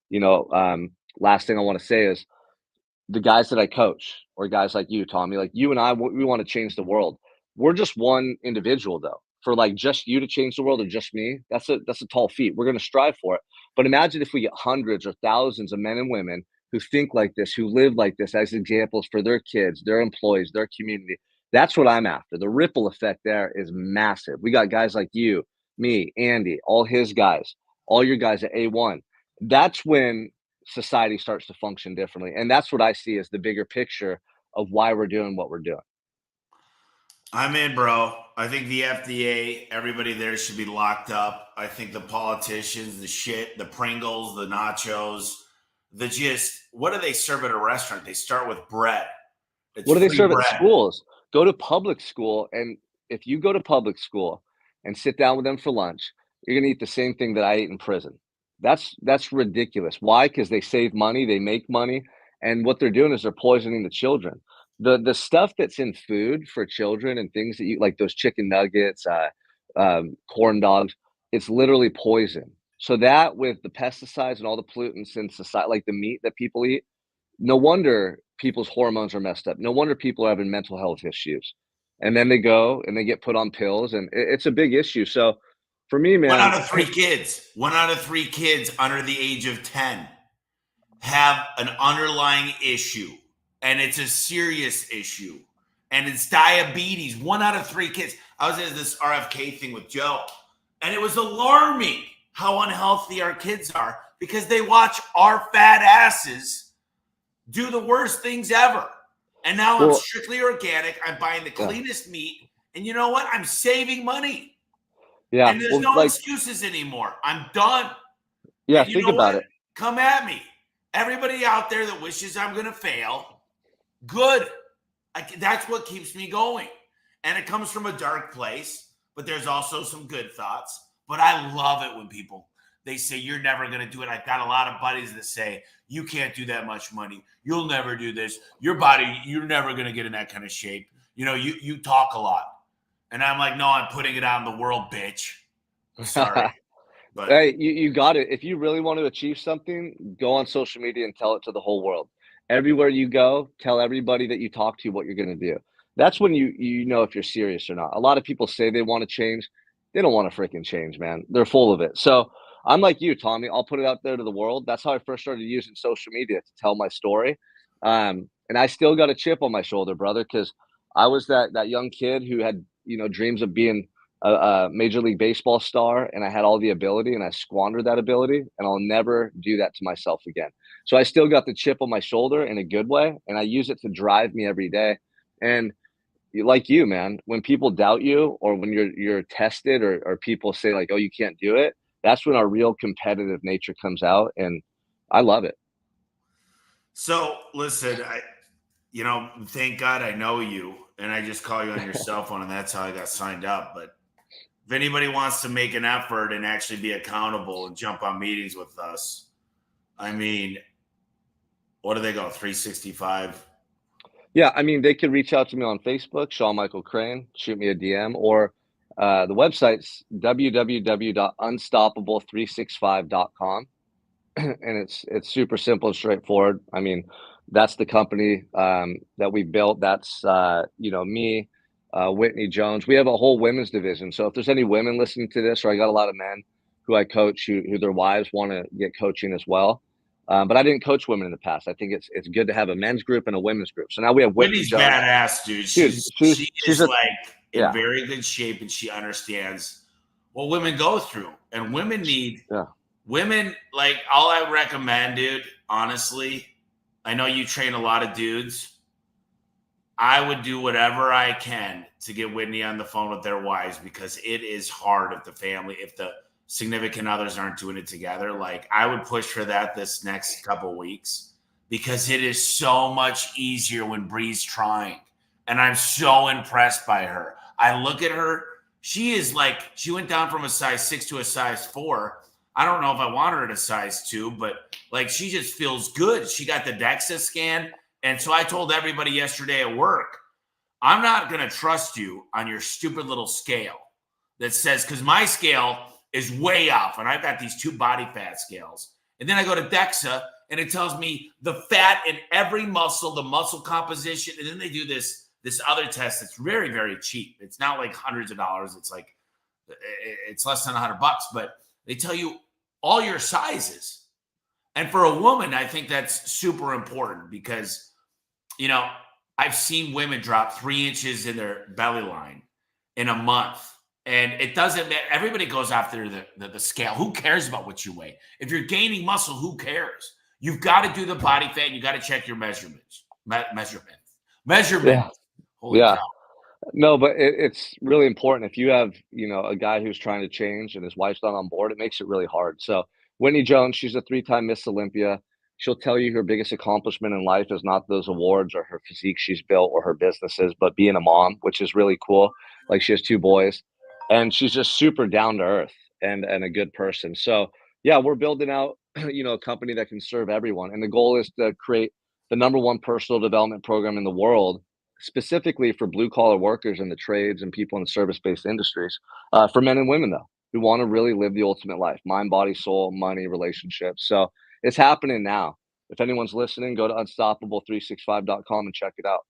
you know, last thing I want to say is the guys that I coach, or guys like you, Tommy, like you and I, we want to change the world. We're just one individual, though. For like just you to change the world, or just me, that's a tall feat. We're going to strive for it. But imagine if we get hundreds or thousands of men and women who think like this, who live like this, as examples for their kids, their employees, their community. That's what I'm after. The ripple effect there is massive. We got guys like you, me, Andy, all his guys, all your guys at A1. That's when society starts to function differently. And that's what I see as the bigger picture of why we're doing what we're doing. I'm in, bro. I think the FDA, everybody there should be locked up. I think the politicians, the shit, the Pringles, the nachos, the just, what do they serve at a restaurant? They start with bread. It's What do they free serve at bread. schools? Go to public school, and if you go to public school and sit down with them for lunch, you're gonna eat the same thing that I ate in prison. That's ridiculous. Why? Because they save money, they make money, and what they're doing is they're poisoning the children. The stuff that's in food for children and things that you like, those chicken nuggets, corn dogs, it's literally poison. So that, with the pesticides and all the pollutants in society, like the meat that people eat, no wonder people's hormones are messed up. No wonder people are having mental health issues. And then they go and they get put on pills, and it's a big issue. So for me, One man, out of 3 kids, 1 out of 3 kids under the age of 10 have an underlying issue, and it's a serious issue, and it's diabetes. 1 out of 3 kids. I was at this RFK thing with Joe, and it was alarming how unhealthy our kids are because they watch our fat asses do the worst things ever. And now I'm strictly organic. I'm buying the cleanest meat. And you know what? I'm saving money. Yeah. And there's no excuses anymore. I'm done. Yeah, and think about it. Come at me. Everybody out there that wishes I'm going to fail, good. That's what keeps me going. And it comes from a dark place, but there's also some good thoughts. But I love it when people, they say, you're never going to do it. I've got a lot of buddies that say, you can't do that much money. You'll never do this. Your body, you're never going to get in that kind of shape. You know, you talk a lot. And I'm like, no, I'm putting it out in the world, bitch. Sorry. But hey, you got it. If you really want to achieve something, go on social media and tell it to the whole world. Everywhere you go, tell everybody that you talk to what you're going to do. That's when you know if you're serious or not. A lot of people say they want to change. They don't want to freaking change, man. They're full of it. So I'm like you, Tommy. I'll put it out there to the world. That's how I first started using social media to tell my story. And I still got a chip on my shoulder, brother, because I was that young kid who had dreams of being a Major League Baseball star, and I had all the ability, and I squandered that ability, and I'll never do that to myself again. So I still got the chip on my shoulder in a good way, and I use it to drive me every day. And like you, man, when people doubt you or when you're tested or people say like, oh, you can't do it, that's when our real competitive nature comes out, and I love it. So listen, thank God I know you, and I just call you on your cell phone, and that's how I got signed up. But if anybody wants to make an effort and actually be accountable and jump on meetings with us, I mean, what do they go, 365? Yeah, I mean, they could reach out to me on Facebook, Sean Michael Crane, shoot me a DM, or the website's www.unstoppable365.com. And it's super simple and straightforward. I mean, that's the company that we built. That's me, Whitney Jones. We have a whole women's division. So if there's any women listening to this, or I got a lot of men who I coach who their wives want to get coaching as well. But I didn't coach women in the past. I think it's good to have a men's group and a women's group. So now we have Whitney's Jones. badass, dude. She's in very good shape, and she understands what women go through, and women need. Yeah. Women, like, all I recommend, dude, honestly, I know you train a lot of dudes. I would do whatever I can to get Whitney on the phone with their wives, because it is hard if the significant others aren't doing it together. Like, I would push for that this next couple of weeks, because it is so much easier when Bree's trying. And I'm so impressed by her. I look at her. She went down from a size 6 to a size 4. I don't know if I want her at a size 2, but like, she just feels good. She got the DEXA scan. And so I told everybody yesterday at work, I'm not going to trust you on your stupid little scale that says, because my scale is way off, and I've got these 2 body fat scales. And then I go to DEXA, and it tells me the fat in every muscle, the muscle composition. And then they do this other test that's very, very cheap. It's not like hundreds of dollars. It's less than $100, but they tell you all your sizes. And for a woman, I think that's super important, because, I've seen women drop 3 inches in their belly line in a month. And it doesn't matter. Everybody goes after the scale. Who cares about what you weigh? If you're gaining muscle, who cares? You've got to do the body fat. You got to check your measurements. Yeah. Holy Yeah. cow. No, but it's really important. If you have, a guy who's trying to change and his wife's not on board, it makes it really hard. So Whitney Jones, she's a 3-time Miss Olympia. She'll tell you her biggest accomplishment in life is not those awards or her physique she's built or her businesses, but being a mom, which is really cool. Like, she has 2 boys, and she's just super down to earth and a good person. So yeah, we're building out, a company that can serve everyone. And the goal is to create the #1 personal development program in the world, specifically for blue collar workers in the trades and people in the service-based industries, for men and women though, who want to really live the ultimate life: mind, body, soul, money, relationships. So it's happening now. If anyone's listening, go to unstoppable365.com and check it out.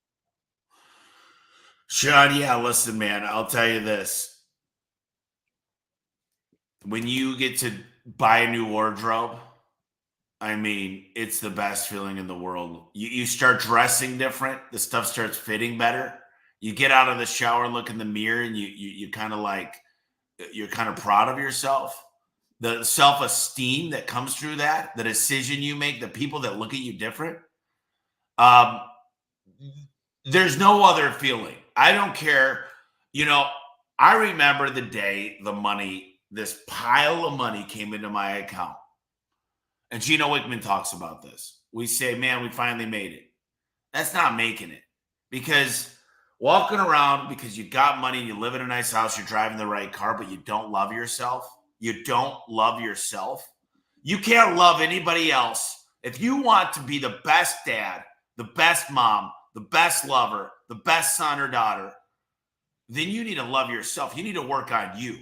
Sean, yeah, listen, man, I'll tell you this. When you get to buy a new wardrobe, I mean, it's the best feeling in the world. You start dressing different. The stuff starts fitting better. You get out of the shower, look in the mirror, and you kind of like, you're kind of proud of yourself. the self-esteem that comes through that, the decision you make, the people that look at you different. Um, there's no other feeling. I don't care. You know, I remember the day this pile of money came into my account. And Gino Wickman talks about this. We say, man, we finally made it. That's not making it. Because walking around because you got money, you live in a nice house, you're driving the right car, but you don't love yourself. You don't love yourself. You can't love anybody else. If you want to be the best dad, the best mom, the best lover, the best son or daughter, then you need to love yourself. You need to work on you.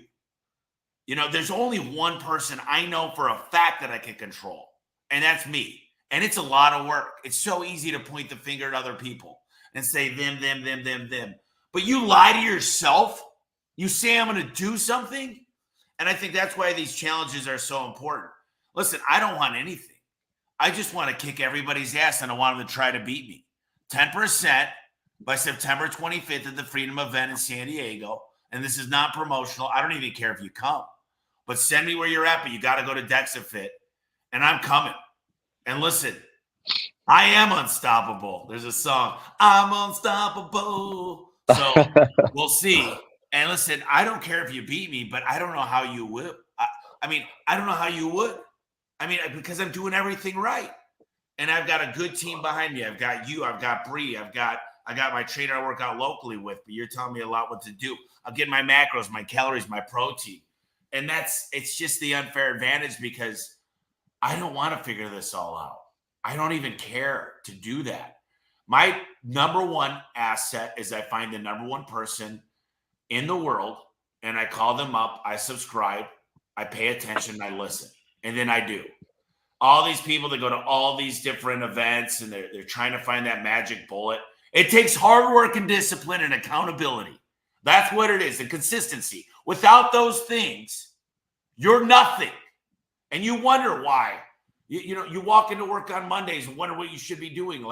You know, there's only one person I know for a fact that I can control, and that's me. And it's a lot of work. It's so easy to point the finger at other people and say them. But you lie to yourself. You say, I'm going to do something. And I think that's why these challenges are so important. Listen, I don't want anything. I just want to kick everybody's ass, and I want them to try to beat me. 10% by September 25th at the Freedom event in San Diego. And this is not promotional. I don't even care if you come. But send me where you're at, but you got to go to DexaFit. And I'm coming. And listen, I am unstoppable. There's a song, I'm unstoppable. So we'll see. And listen, I don't care if you beat me, but I don't know how you would. I don't know how you would. Because I'm doing everything right. And I've got a good team behind me. I've got you. I've got Bree. I got my trainer I work out locally with, but you're telling me a lot what to do. I'll get my macros, my calories, my protein. And it's just the unfair advantage because I don't want to figure this all out. I don't even care to do that. My number one asset is I find the number one person in the world and I call them up, I subscribe, I pay attention, I listen, and then I do. All these people that go to all these different events and they're trying to find that magic bullet. It takes hard work and discipline and accountability. That's what it is, and consistency. Without those things, you're nothing. And you wonder why. You walk into work on Mondays and wonder what you should be doing.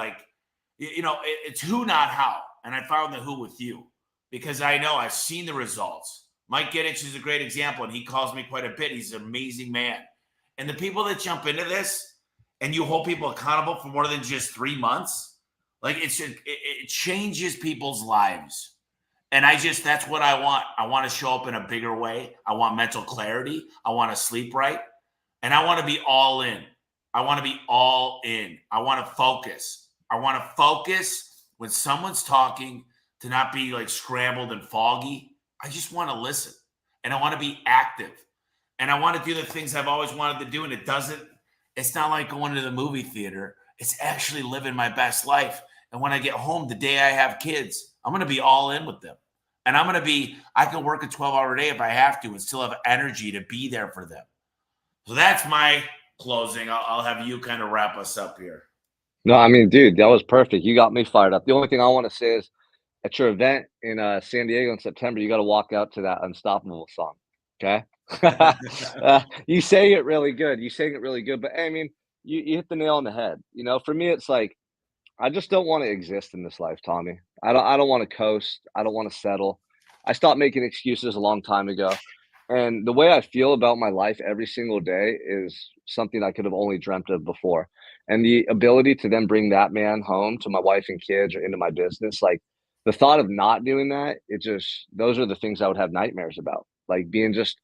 It's who, not how. And I found the who with you because I know I've seen the results. Mike Giddich is a great example, and he calls me quite a bit. He's an amazing man. And the people that jump into this and you hold people accountable for more than just 3 months, it changes people's lives. And that's what I want. I want to show up in a bigger way. I want mental clarity. I want to sleep right. And I want to be all in. I want to be all in. I want to focus. I want to focus when someone's talking to not be like scrambled and foggy. I just want to listen. And I want to be active. And I want to do the things I've always wanted to do. And it's not like going to the movie theater. It's actually living my best life. And when I get home, the day I have kids, I'm going to be all in with them. And I can work a 12-hour day if I have to and still have energy to be there for them. So that's my closing. I'll have you kind of wrap us up here. No, I mean, dude, that was perfect. You got me fired up. The only thing I want to say is at your event in San Diego in September, you got to walk out to that Unstoppable song. Okay. You sang it really good. But I mean, you hit the nail on the head. You know, for me, it's like, I just don't want to exist in this life, Tommy. I don't want to coast. I don't want to settle. I stopped making excuses a long time ago. And the way I feel about my life every single day is something I could have only dreamt of before. And the ability to then bring that man home to my wife and kids or into my business, like the thought of not doing that, those are the things I would have nightmares about. Like being just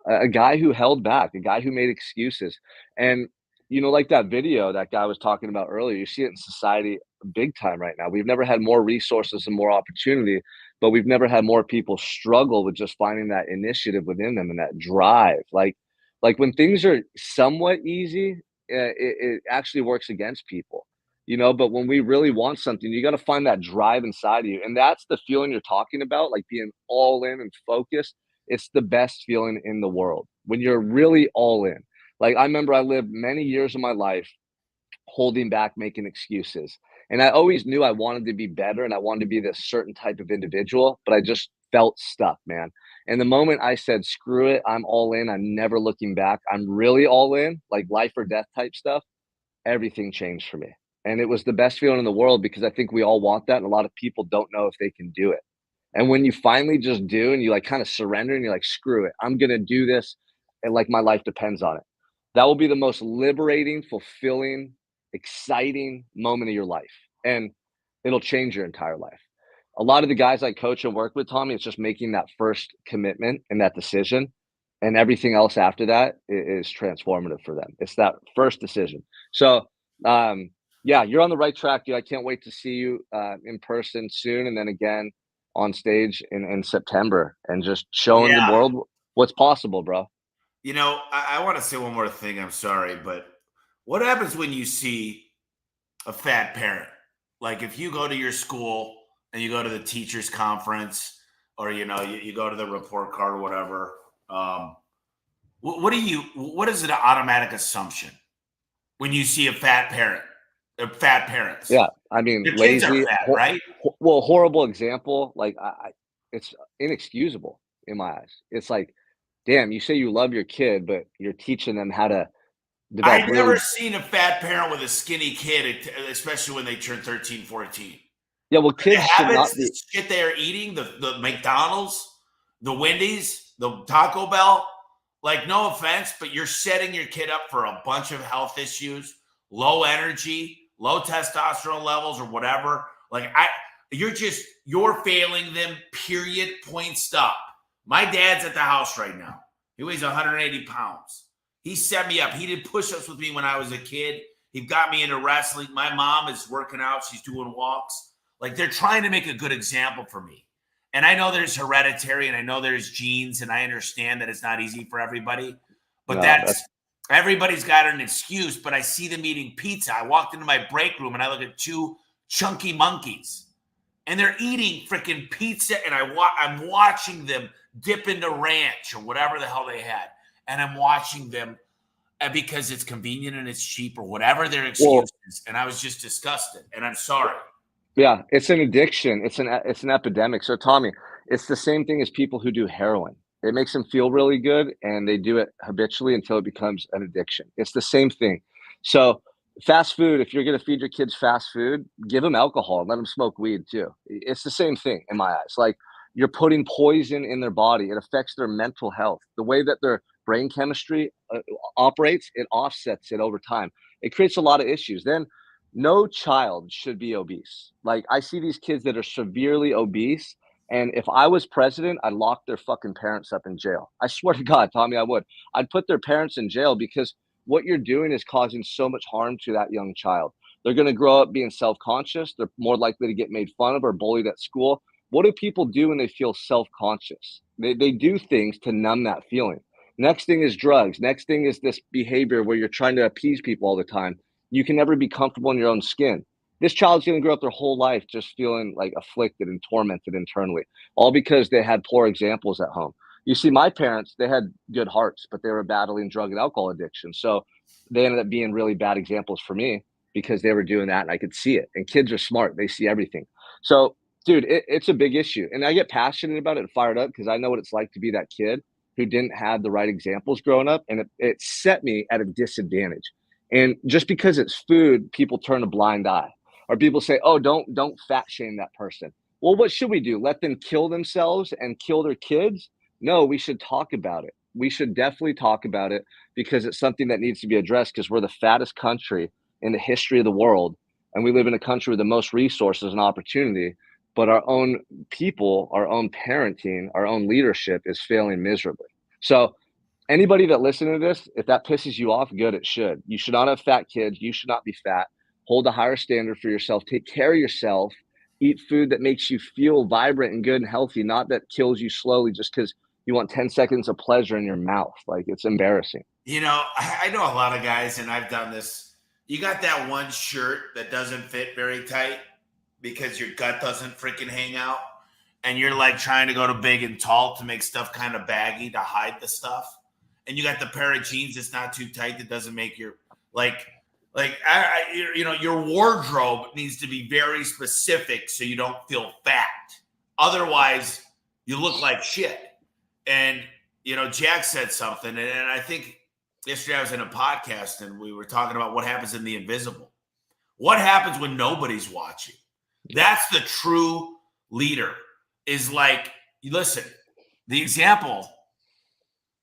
a guy who held back, a guy who made excuses. And, like that video that guy was talking about earlier, you see it in society big time right now. We've never had more resources and more opportunity, but we've never had more people struggle with just finding that initiative within them and that drive. Like when things are somewhat easy, it actually works against people, but when we really want something, you got to find that drive inside of you. And that's the feeling you're talking about, like being all in and focused. It's the best feeling in the world when you're really all in. Like I remember I lived many years of my life holding back, making excuses. And I always knew I wanted to be better and I wanted to be this certain type of individual, but I just felt stuck, man. And the moment I said, screw it, I'm all in, I'm never looking back, I'm really all in, like life or death type stuff, everything changed for me. And it was the best feeling in the world because I think we all want that. And a lot of people don't know if they can do it. And when you finally just do and you like kind of surrender and you're like, screw it, I'm going to do this. and like my life depends on it. That will be the most liberating, fulfilling, exciting moment of your life. And it'll change your entire life. A lot of the guys I coach and work with, Tommy, it's just making that first commitment and that decision. And everything else after that is transformative for them. It's that first decision. So, yeah, you're on the right track, dude. I can't wait to see you in person soon, and then again on stage in September, and just showing the world what's possible, bro. You know, I want to say one more thing. I'm sorry, but what happens when you see a fat parent? Like if you go to your school and you go to the teachers conference, or you know, you go to the report card or whatever. What is an automatic assumption when you see a fat parent? Fat parents. Yeah, I mean, Their kids lazy, are fat, right? well, horrible example. Like, it's inexcusable in my eyes. It's like, damn, you say you love your kid, but you're teaching them how to develop. I've never seen a fat parent with a skinny kid, especially when they turn 13, 14. Yeah, well, kids should not be. The shit they are eating, the McDonald's, the Wendy's, the Taco Bell. Like, no offense, but you're setting your kid up for a bunch of health issues, low energy, low testosterone levels, or whatever. Like, you're failing them, period, point, stop. My dad's at the house right now. He weighs 180 pounds. He set me up. He did push-ups with me when I was a kid. He got me into wrestling. My mom is working out. She's doing walks. Like, they're trying to make a good example for me. And I know there's hereditary, and I know there's genes, and I understand that it's not easy for everybody. But that's everybody's got an excuse. But I see them eating pizza. I walked into my break room, and I look at two chunky monkeys, and they're eating freaking pizza, and I'm watching them dip into ranch or whatever the hell they had. And I'm watching them because it's convenient and it's cheap or whatever their excuse is. And I was just disgusted. And I'm sorry. Yeah, it's an addiction. It's an epidemic. So, Tommy, it's the same thing as people who do heroin. It makes them feel really good, and they do it habitually until it becomes an addiction. It's the same thing. So, fast food, if you're going to feed your kids fast food, give them alcohol and let them smoke weed too. It's the same thing in my eyes. Like, you're putting poison in their body. It affects their mental health. The way that their brain chemistry operates, it offsets it over time. It creates a lot of issues. Then no child should be obese. Like, I see these kids that are severely obese, and if I was president, I'd lock their fucking parents up in jail. I swear to God, Tommy, I would. I'd put their parents in jail, because what you're doing is causing so much harm to that young child. They're going to grow up being self-conscious. They're more likely to get made fun of or bullied at school. What do people do when they feel self-conscious? They do things to numb that feeling. Next thing is drugs. Next thing is this behavior where you're trying to appease people all the time. You can never be comfortable in your own skin. This child's going to grow up their whole life just feeling like afflicted and tormented internally, all because they had poor examples at home. You see, my parents, they had good hearts, but they were battling drug and alcohol addiction. So they ended up being really bad examples for me because they were doing that, and I could see it. And kids are smart. They see everything. So, dude, it's a big issue. And I get passionate about it and fired up because I know what it's like to be that kid who didn't have the right examples growing up. And it set me at a disadvantage. And just because it's food, people turn a blind eye. Or people say, oh, don't fat shame that person. Well, what should we do? Let them kill themselves and kill their kids? No, we should talk about it. We should definitely talk about it, because it's something that needs to be addressed, because we're the fattest country in the history of the world. And we live in a country with the most resources and opportunity. But our own people, our own parenting, our own leadership is failing miserably. So anybody that listens to this, if that pisses you off, good, it should. You should not have fat kids. You should not be fat. Hold a higher standard for yourself. Take care of yourself. Eat food that makes you feel vibrant and good and healthy, not that kills you slowly just because you want 10 seconds of pleasure in your mouth. Like, it's embarrassing. You know, I know a lot of guys, and I've done this. You got that one shirt that doesn't fit very tight because your gut doesn't freaking hang out, and you're like trying to go to big and tall to make stuff kind of baggy to hide the stuff. And you got the pair of jeans that's not too tight that doesn't make your your wardrobe needs to be very specific so you don't feel fat. Otherwise, you look like shit. And, you know, Jack said something, and I think yesterday I was in a podcast and we were talking about what happens in the invisible. What happens when nobody's watching? That's the true leader, is like, listen, the example,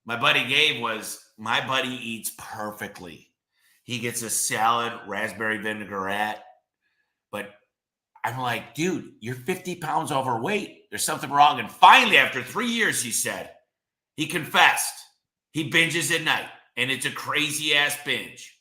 my buddy Gabe was, my buddy eats perfectly. He gets a salad, raspberry vinaigrette. But I'm like, dude, you're 50 pounds overweight. There's something wrong. And finally, after 3 years, he said, he confessed. He binges at night. And it's a crazy ass binge.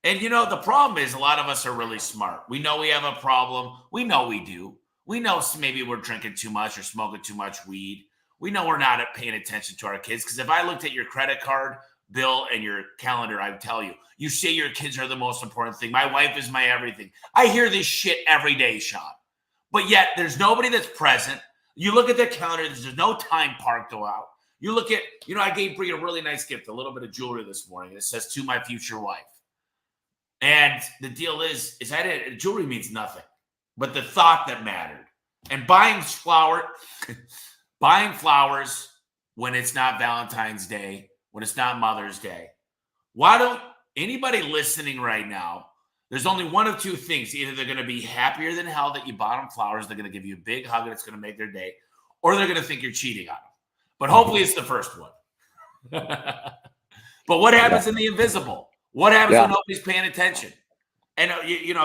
And the problem is a lot of us are really smart. We know we have a problem. We know we do. We know maybe we're drinking too much or smoking too much weed. We know we're not paying attention to our kids. Because if I looked at your credit card bill and your calendar, I would tell you, you say your kids are the most important thing. My wife is my everything. I hear this shit every day, Sean. But yet there's nobody that's present. You look at the calendar, there's no time parked out. You look at, I gave Brie a really nice gift, a little bit of jewelry this morning. It says, to my future wife. And the deal is jewelry means nothing, but the thought that mattered. And buying flowers when it's not Valentine's Day, when it's not Mother's Day. Why don't anybody listening right now, there's only one of two things. Either they're going to be happier than hell that you bought them flowers, they're going to give you a big hug and it's going to make their day, or they're going to think you're cheating on them. But hopefully it's the first one. But what happens in the invisible? What happens when nobody's paying attention? And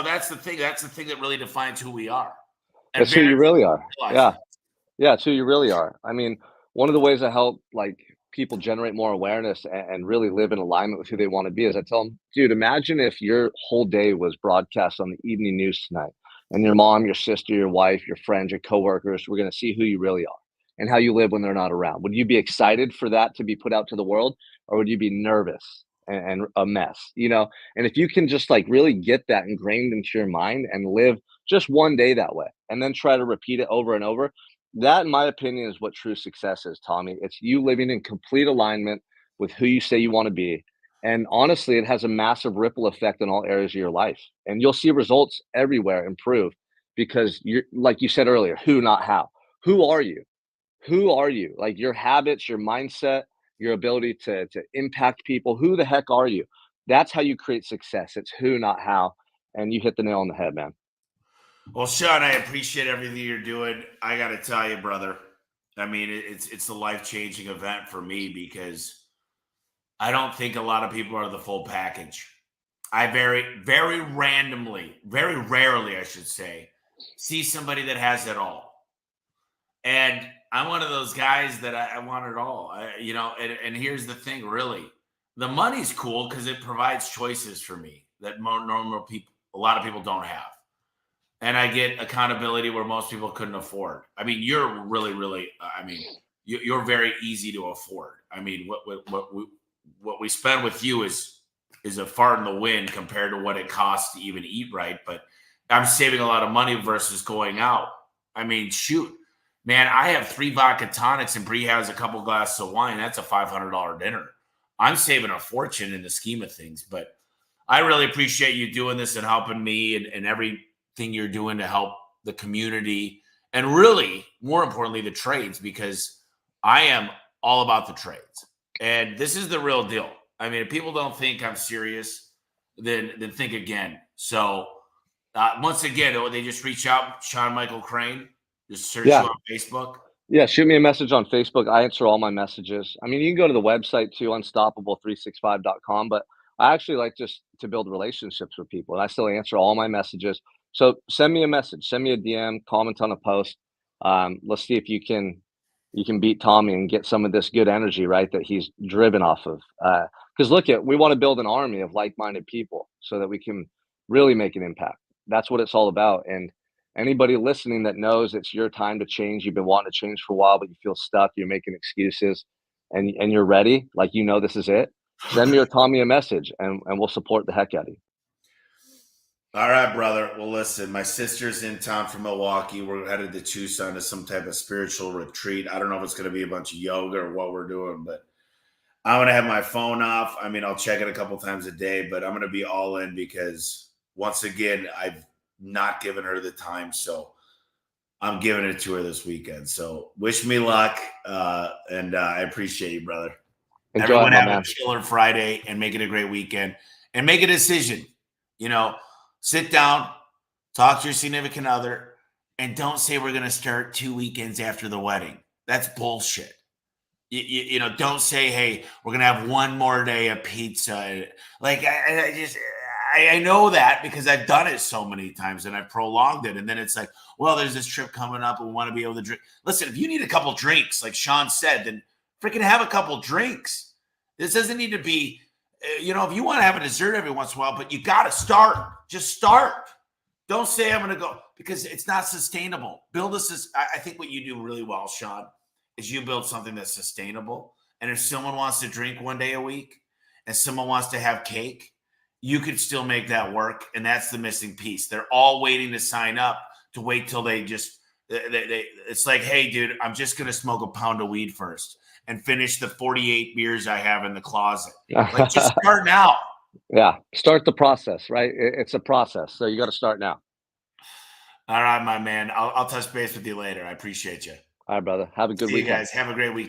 that's the thing. That's the thing that really defines who we are. And that's who you really are. Yeah, it's who you really are. I mean, one of the ways I help people generate more awareness and really live in alignment with who they want to be is I tell them, dude, imagine if your whole day was broadcast on the evening news tonight, and your mom, your sister, your wife, your friends, your coworkers were going to see who you really are and how you live when they're not around. Would you be excited for that to be put out to the world, or would you be nervous and a mess? And if you can just really get that ingrained into your mind and live just one day that way, and then try to repeat it over and over, that, in my opinion, is what true success is, Tommy. It's you living in complete alignment with who you say you want to be. And honestly, it has a massive ripple effect in all areas of your life. And you'll see results everywhere improve because you're, like you said earlier, who, not how. Who are you? Who are you? Your habits, your mindset, your ability to impact people. Who the heck are you? That's how you create success. It's who, not how. And you hit the nail on the head, man. Well, Sean, I appreciate everything you're doing. I got to tell you, brother, I mean, it's a life-changing event for me because I don't think a lot of people are the full package. I very, very randomly, very rarely, I should say, see somebody that has it all. And I'm one of those guys that I want it all. And here's the thing, really. The money's cool because it provides choices for me that a lot of people don't have. And I get accountability where most people couldn't afford. I mean, you're really, really, you're very easy to afford. I mean, what we spend with you is a fart in the wind compared to what it costs to even eat right. But I'm saving a lot of money versus going out. I mean, shoot, man, I have 3 vodka tonics and Bree has a couple glasses of wine. That's a $500 dinner. I'm saving a fortune in the scheme of things. But I really appreciate you doing this and helping me and everything you're doing to help the community and really, more importantly, the trades, because I am all about the trades. And this is the real deal. I mean, if people don't think I'm serious, then think again. So once again, they just reach out, Sean Michael Crane, just search you on Facebook. Yeah, shoot me a message on Facebook. I answer all my messages. I mean, you can go to the website too, unstoppable365.com, but I actually like just to build relationships with people, and I still answer all my messages. So send me a message, send me a DM, comment on a post. Let's see if you can beat Tommy and get some of this good energy, right, that he's driven off of. Because we want to build an army of like-minded people so that we can really make an impact. That's what it's all about. And anybody listening that knows it's your time to change, you've been wanting to change for a while, but you feel stuck, you're making excuses, and you're ready, this is it. Send me or Tommy a message, and we'll support the heck out of you. All right, brother. Well, listen, my sister's in town from Milwaukee. We're headed to Tucson to some type of spiritual retreat. I don't know if it's going to be a bunch of yoga or what we're doing, but I'm going to have my phone off. I mean, I'll check it a couple times a day, but I'm going to be all in because, once again, I've not given her the time. So I'm giving it to her this weekend. So wish me luck, and I appreciate you, brother. Enjoy, everyone have a killer Friday and make it a great weekend and make a decision. Sit down, talk to your significant other, and don't say we're going to start 2 weekends after the wedding. That's bullshit. you know, don't say, hey, we're going to have one more day of pizza. Like, I know that because I've done it so many times and I've prolonged it. And then it's like, well, there's this trip coming up and we want to be able to drink. Listen, if you need a couple drinks, like Sean said, then freaking have a couple drinks. This doesn't need to be, you know, if you want to have a dessert every once in a while, but you got to start. Just start. Don't say I'm going to go, because it's not sustainable. I think what you do really well, Sean, is you build something that's sustainable. And if someone wants to drink one day a week and someone wants to have cake, you could still make that work. And that's the missing piece. They're all waiting to sign up to wait till it's like, hey, dude, I'm just going to smoke a pound of weed first and finish the 48 beers I have in the closet. Like, just start now. Yeah. Start the process, right? It's a process. So you got to start now. All right, my man. I'll touch base with you later. I appreciate you. All right, brother. Have a good See you weekend. guys. Have a great week.